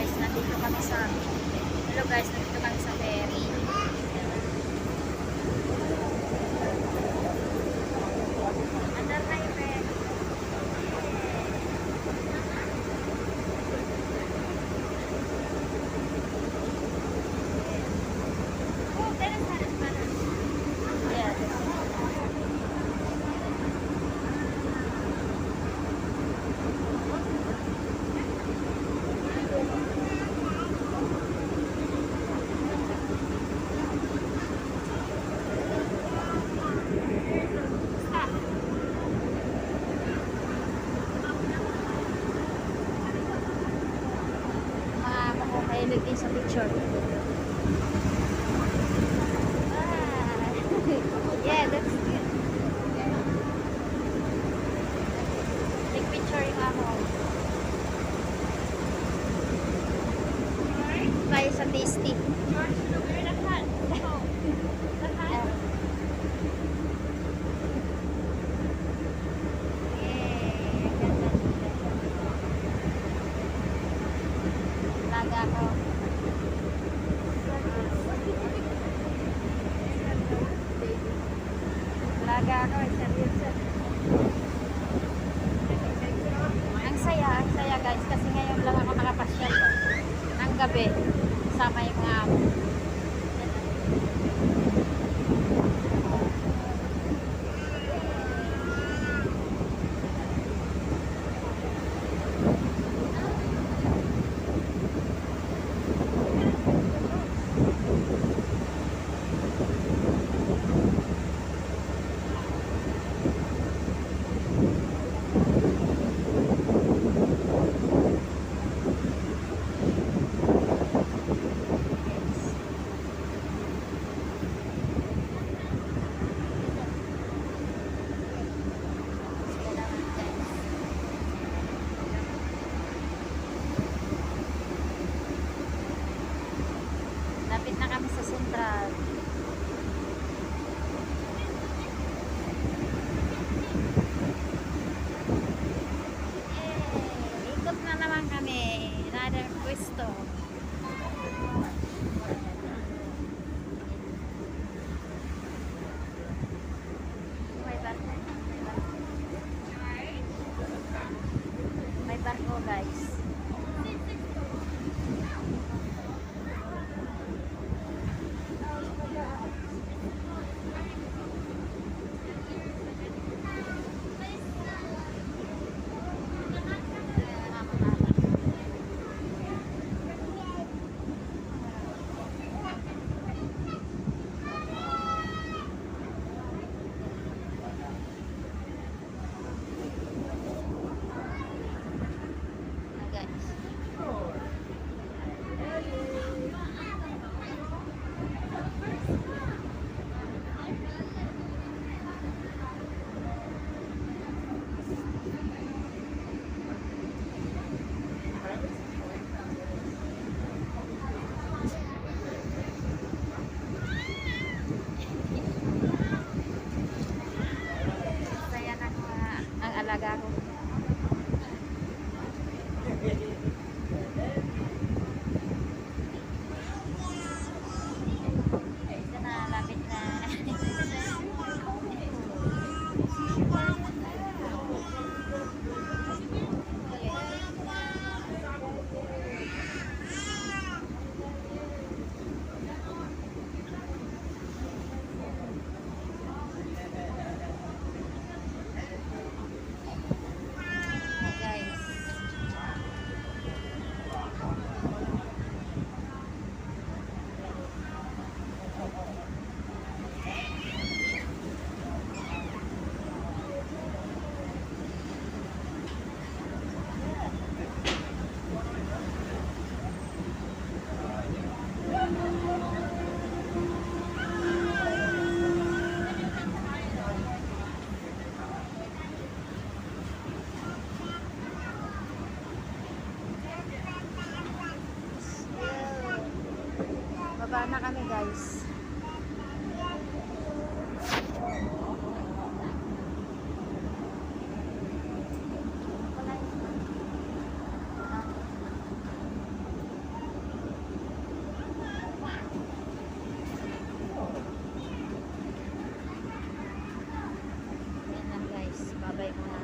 guys, nandito kami sa ferry. Andar na yung ferry. Oh, there's yeah. Mahilig din sa picture. Yeah, that's good. Take picture yung ako. Tayo sa tasty. Laga ko. Laga ko, seryoso. Ang saya guys, kasi ngayon lang ako nakapasyal ng gabi. Sama yung mga amo. Lapit na kami sa Central. Ikot na naman kami. Another pwesto. May barko. May barko guys. Alaga ko. Ito na, lapit na. Baba na kami guys. bye-bye muna.